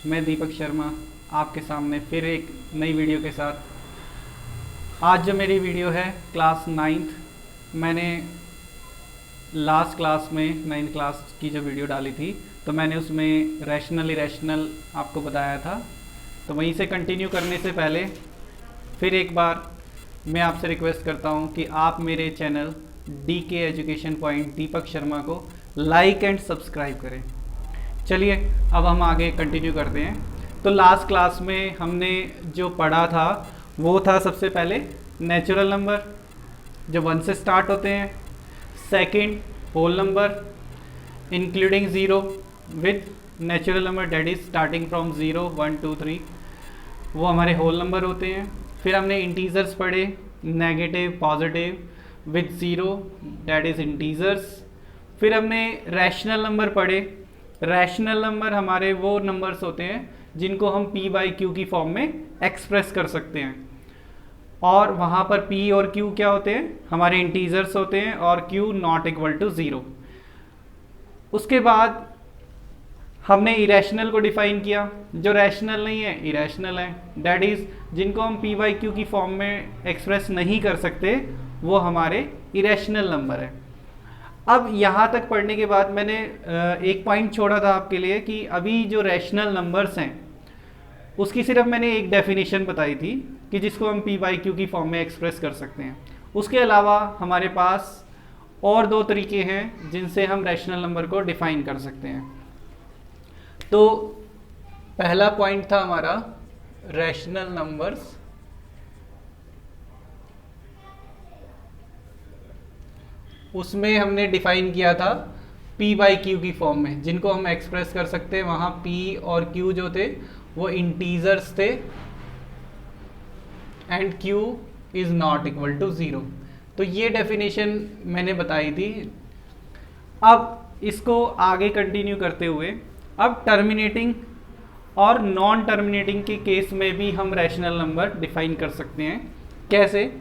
मैं दीपक शर्मा आपके सामने फिर एक नई वीडियो के साथ। आज जो मेरी वीडियो है क्लास 9th, मैंने लास्ट क्लास में 9th क्लास की जो वीडियो डाली थी तो मैंने उसमें रैशनल इरेशनल आपको बताया था। तो वहीं से कंटिन्यू करने से पहले फिर एक बार मैं आपसे रिक्वेस्ट करता हूं कि आप मेरे channel DK education point Deepak Sharma को लाइक एंड सब्सक्राइब करें। चलिए अब हम आगे कंटिन्यू करते हैं। तो लास्ट क्लास में हमने जो पढ़ा था वो था सबसे पहले नेचुरल नंबर जो 1 से स्टार्ट होते हैं, second whole number including zero with natural number that is starting from 0 1 2 3, वो हमारे होल नंबर होते हैं। फिर हमने इंटीजर्स पढ़े, negative positive with zero that is integers. फिर हमने रैशनल नंबर पढ़े। रैशनल नंबर हमारे वो नंबर्स होते हैं जिनको हम P/Q की फॉर्म में एक्सप्रेस कर सकते हैं, और वहाँ पर P और Q क्या होते हैं, हमारे इंटीजर्स होते हैं, और Q नॉट इक्वल टू 0। उसके बाद हमने इरेशनल को डिफाइन किया, जो रैशनल नहीं है इरेशनल है, डैट इज़ जिनको हम P/Q की फॉर्म में एक्सप्रेस नहीं कर सकते वो हमारे इरेशनल नंबर है। अब यहाँ तक पढ़ने के बाद मैंने एक पॉइंट छोड़ा था आपके लिए कि अभी जो रैशनल नंबर्स हैं उसकी सिर्फ मैंने एक डेफिनेशन बताई थी कि जिसको हम P/Q की फॉर्म में एक्सप्रेस कर सकते हैं। उसके अलावा हमारे पास और दो तरीके हैं जिनसे हम रैशनल नंबर को डिफाइन कर सकते हैं। तो पहला पॉइंट था हमारा रैशनल नंबर्स, उसमें हमने डिफाइन किया था P/Q की फॉर्म में, जिनको हम एक्सप्रेस कर सकते हैं। वहाँ P और Q जो थे वो इंटीजर्स थे and Q is not equal to 0। तो ये डेफिनेशन मैंने बताई थी। अब इसको आगे कंटिन्यू करते हुए अब टर्मिनेटिंग और नॉन टर्मिनेटिंग के केस में भी हम रैशनल नंबर डिफाइन कर सकते हैं। कैसे?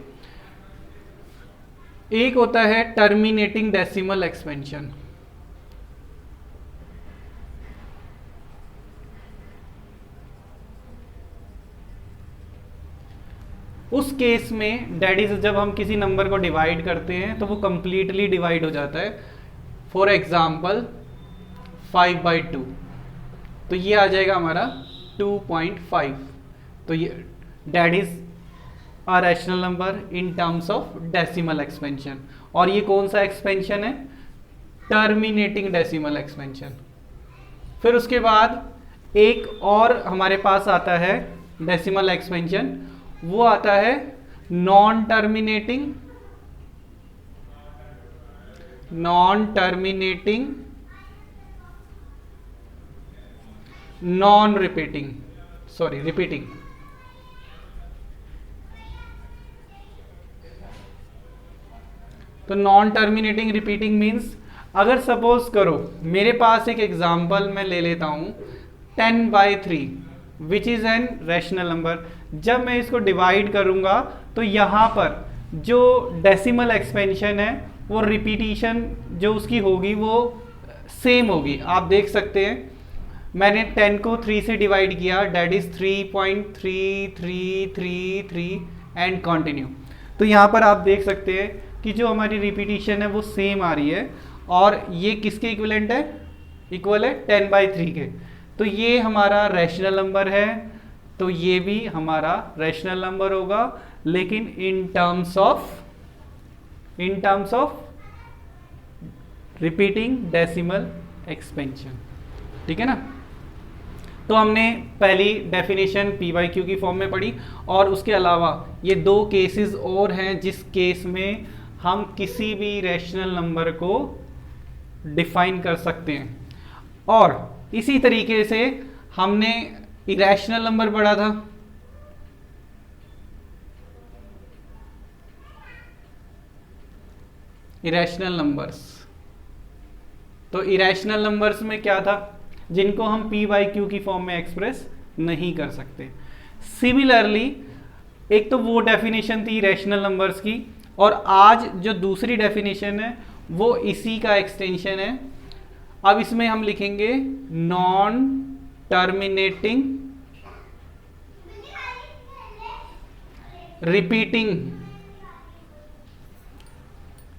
एक होता है टर्मिनेटिंग डेसिमल एक्सपेंशन। उस केस में डेट इज जब हम किसी नंबर को डिवाइड करते हैं तो वो कंप्लीटली डिवाइड हो जाता है। फॉर एग्जाम्पल 5/2, तो ये आ जाएगा हमारा 2.5। तो ये that is a rational number in terms of decimal expansion. और ये कौन सा एक्सपेंशन है? Terminating decimal expansion. फिर उसके बाद एक और हमारे पास आता है डेसिमल एक्सपेंशन, वो आता है non terminating non repeating repeating. तो नॉन टर्मिनेटिंग रिपीटिंग मीन्स, अगर सपोज करो मेरे पास एक एग्जांपल मैं ले लेता हूं 10/3 which is an rational number. जब मैं इसको डिवाइड करूंगा तो यहाँ पर जो डेसिमल एक्सपेंशन है वो रिपीटिशन जो उसकी होगी वो सेम होगी। आप देख सकते हैं मैंने 10 को 3 से डिवाइड किया, डेट इज़ 3.3333 एंड कंटिन्यू। तो यहाँ पर आप देख सकते हैं कि जो हमारी रिपीटिशन है वो सेम आ रही है, और ये किसके इक्विवेलेंट है? इक्वल है 10/3 के। तो ये हमारा रैशनल नंबर है, तो ये भी हमारा रैशनल नंबर होगा, लेकिन इन terms of repeating decimal expansion. ठीक है ना? तो हमने पहली डेफिनेशन P/Q की फॉर्म में पढ़ी, और उसके अलावा ये दो केसेस और हैं जिस केस में हम किसी भी रैशनल नंबर को डिफाइन कर सकते हैं। और इसी तरीके से हमने इरेशनल नंबर पढ़ा था। इरेशनल नंबर्स, तो इरेशनल नंबर्स में क्या था? जिनको हम P/Q की फॉर्म में एक्सप्रेस नहीं कर सकते। सिमिलरली एक तो वो डेफिनेशन थी रैशनल नंबर्स की, और आज जो दूसरी डेफिनेशन है वो इसी का एक्सटेंशन है। अब इसमें हम लिखेंगे non terminating repeating,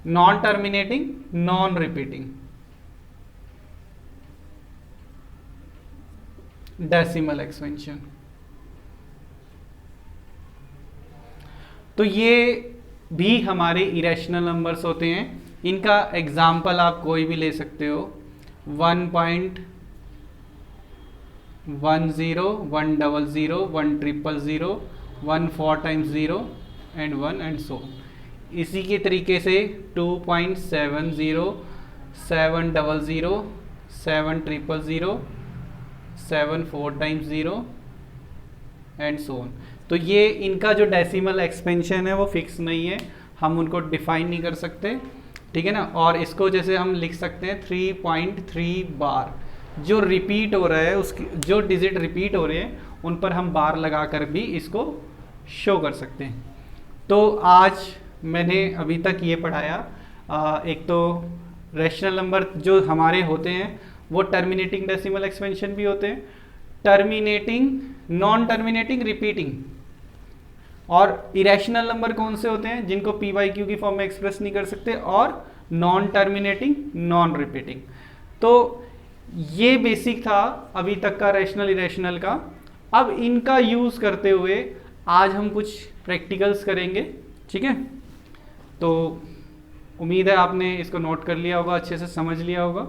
non terminating non repeating decimal expansion. तो ये भी हमारे इरेशनल नंबर्स होते हैं। इनका एग्जाम्पल आप कोई भी ले सकते हो, 1.10, 100, 100, 100, 1 4 times 0 and 1 and so on। इसी के तरीके से 2.70, 700, 700, 7 4 times 0 एंड सो ऑन। तो ये इनका जो डेसिमल एक्सपेंशन है वो फिक्स नहीं है, हम उनको डिफाइन नहीं कर सकते, ठीक है ना। और इसको जैसे हम लिख सकते हैं 3.3 बार, जो रिपीट हो रहा है उसकी जो डिजिट रिपीट हो रहे हैं उन पर हम बार लगा कर भी इसको शो कर सकते हैं। तो आज मैंने अभी तक ये पढ़ाया, एक तो रैशनल नंबर जो हमारे होते हैं वो टर्मिनेटिंग डेसिमल एक्सपेंशन भी होते हैं, टर्मिनेटिंग, नॉन टर्मिनेटिंग, रिपीटिंग। और इरेशनल नंबर कौन से होते हैं, जिनको पी बाई क्यू की फॉर्म में एक्सप्रेस नहीं कर सकते, और नॉन टर्मिनेटिंग नॉन रिपीटिंग। तो ये बेसिक था अभी तक का रैशनल इरेशनल का। अब इनका यूज करते हुए आज हम कुछ प्रैक्टिकल्स करेंगे, ठीक है। तो उम्मीद है आपने इसको नोट कर लिया होगा, अच्छे से समझ लिया होगा।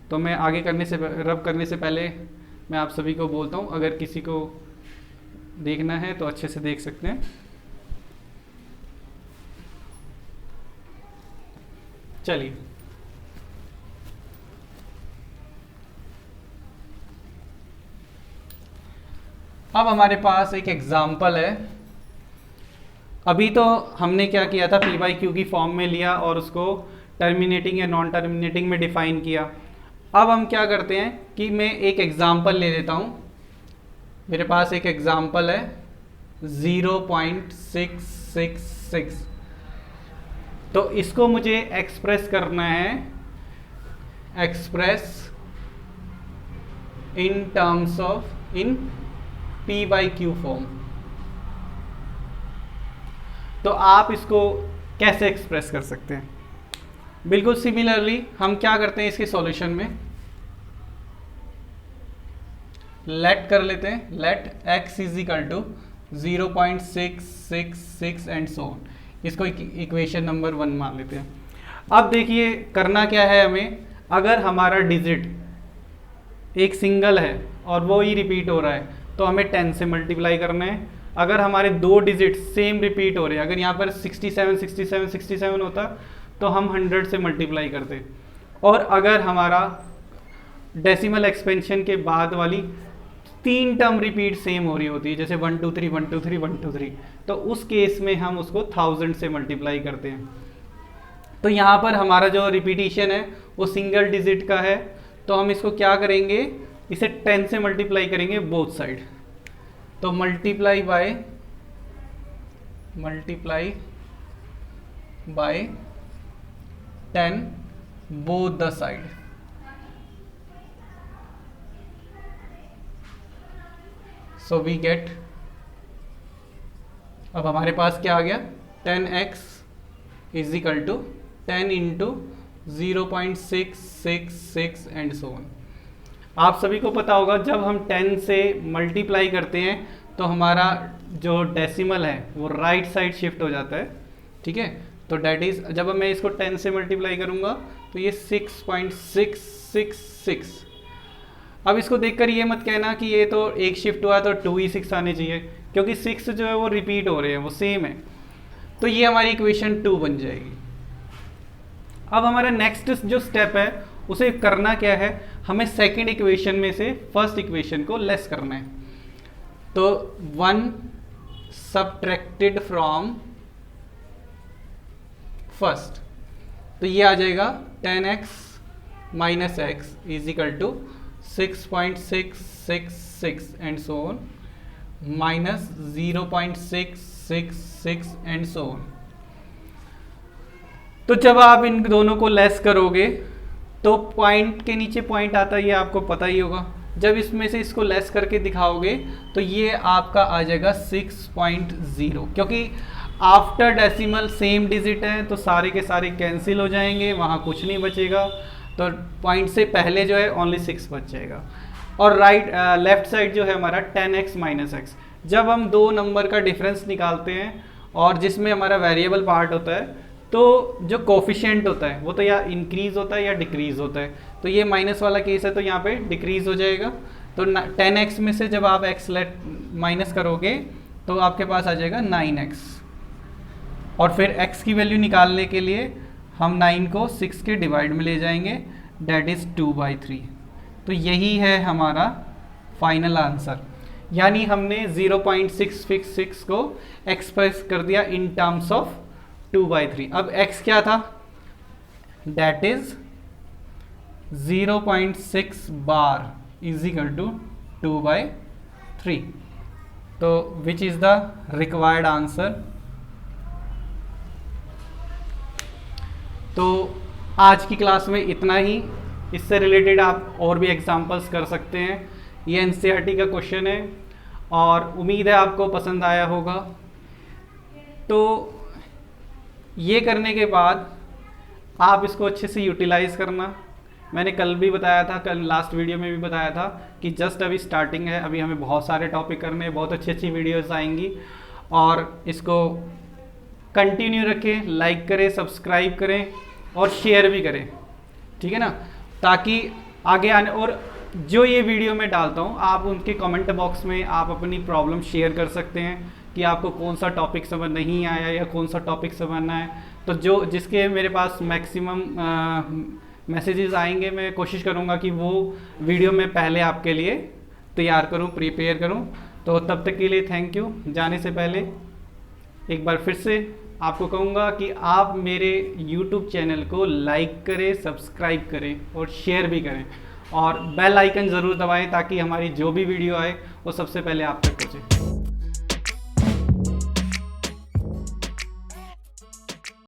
तो मैं आगे रब करने से पहले मैं आप सभी को बोलता हूँ, अगर किसी को देखना है तो अच्छे से देख सकते हैं। चलिए, अब हमारे पास एक एग्जाम्पल है। अभी तो हमने क्या किया था, पी बाई क्यू की फॉर्म में लिया और उसको टर्मिनेटिंग या नॉन टर्मिनेटिंग में डिफाइन किया। अब हम क्या करते हैं कि मैं एक एग्जाम्पल ले लेता हूँ। मेरे पास एक एग्जाम्पल है 0.666, तो इसको मुझे एक्सप्रेस करना है, express in terms of in P by Q form. तो आप इसको कैसे एक्सप्रेस कर सकते हैं? बिल्कुल सिमिलरली हम क्या करते हैं इसके सॉल्यूशन में, लेट कर लेते हैं, let x is equal to 0.666 and so on. इसको इक्वेशन नंबर 1 मान लेते हैं। अब देखिए करना क्या है हमें, अगर हमारा डिजिट एक सिंगल है और वो ही रिपीट हो रहा है तो हमें 10 से मल्टीप्लाई करना है। अगर हमारे दो डिजिट सेम रिपीट हो रहे हैं, अगर यहाँ पर 67 67 67 होता तो हम 100 से मल्टीप्लाई करते। और अगर हमारा डेसिमल एक्सपेंशन के बाद वाली 3 टर्म रिपीट सेम हो रही होती है, जैसे 1 2 3 1 2 3 1 2 3, तो उस केस में हम उसको 1000 से मल्टीप्लाई करते हैं। तो यहाँ पर हमारा जो रिपीटिशन है वो सिंगल डिजिट का है, तो हम इसको क्या करेंगे, इसे 10 से मल्टीप्लाई करेंगे बोथ साइड। तो multiply by 10 both the side. So we get, अब हमारे पास क्या आ गया, 10x is equal to 10 into 0.666 and so on. आप सभी को पता होगा जब हम 10 से मल्टीप्लाई करते हैं तो हमारा जो डेसिमल है वो राइट साइड शिफ्ट हो जाता है, ठीक है। तो डेट इज, जब मैं इसको 10 से मल्टीप्लाई करूंगा तो ये 6.666। अब इसको देखकर ये मत कहना कि ये तो एक शिफ्ट हुआ तो 2 ही 6 आने चाहिए, क्योंकि 6 जो है वो रिपीट हो रहे हैं, वो सेम है। तो ये हमारी इक्वेशन 2 बन जाएगी। अब हमारा नेक्स्ट जो स्टेप है उसे करना क्या है, हमें सेकंड इक्वेशन में से फर्स्ट इक्वेशन को लेस करना है। तो 1 सब्ट्रैक्टेड फ्रॉम फर्स्ट, तो ये आ जाएगा 10x minus x is equal to 6.666 and so on minus 0.666 and so on. तो जब आप इन दोनों को लेस करोगे तो पॉइंट के नीचे पॉइंट आता है, ये आपको पता ही होगा। जब इसमें से इसको लेस करके दिखाओगे तो ये आपका आ जाएगा 6.0, क्योंकि आफ्टर डेसिमल सेम डिजिट है तो सारे के सारे कैंसिल हो जाएंगे, वहाँ कुछ नहीं बचेगा। तो पॉइंट से पहले जो है ओनली 6 बच जाएगा। और लेफ्ट साइड जो है हमारा 10x माइनस एक्स। जब हम दो नंबर का डिफरेंस निकालते हैं और जिसमें हमारा वेरिएबल पार्ट होता है तो जो कोफिशिएंट होता है वो तो या इंक्रीज होता है या डिक्रीज होता है। तो ये माइनस वाला केस है तो यहाँ पे डिक्रीज हो जाएगा। तो 10x में से जब आप x माइनस करोगे तो आपके पास आ जाएगा 9x। और फिर x की वैल्यू निकालने के लिए हम 9 को 6 के डिवाइड में ले जाएंगे, डेट इज़ 2/3। तो यही है हमारा फाइनल आंसर। यानी हमने 0.666 को एक्सप्रेस कर दिया इन टर्म्स ऑफ 2/3। अब x क्या था, that is 0.6 bar is equal to 2/3। तो which is the required answer. तो आज की क्लास में इतना ही। इससे रिलेटेड आप और भी एग्जांपल्स कर सकते हैं। ये एनसीईआरटी का क्वेश्चन है और उम्मीद है आपको पसंद आया होगा। तो ये करने के बाद आप इसको अच्छे से यूटिलाइज़ करना। मैंने कल भी बताया था, कल लास्ट वीडियो में भी बताया था कि जस्ट अभी स्टार्टिंग है, अभी हमें बहुत सारे टॉपिक करने हैं, बहुत अच्छी अच्छी वीडियोस आएंगी। और इसको कंटिन्यू रखें, लाइक करें, सब्सक्राइब करें और शेयर भी करें, ठीक है ना, ताकि आगे आने। और जो ये वीडियो मैं डालता हूँ आप उनके कमेंट बॉक्स में आप अपनी प्रॉब्लम शेयर कर सकते हैं कि आपको कौन सा टॉपिक समझ नहीं आया या कौन सा टॉपिक समझना है। तो जो जिसके मेरे पास मैक्सिमम मैसेजेस आएंगे, मैं कोशिश करूँगा कि वो वीडियो मैं पहले आपके लिए तैयार करूँ, प्रिपेयर करूँ। तो तब तक के लिए थैंक यू। जाने से पहले एक बार फिर से आपको कहूँगा कि आप मेरे YouTube चैनल को लाइक करें, सब्सक्राइब करें और शेयर भी करें और बेल आइकन ज़रूर दबाएं ताकि हमारी जो भी वीडियो आए वो सबसे पहले आप तक पहुँचे।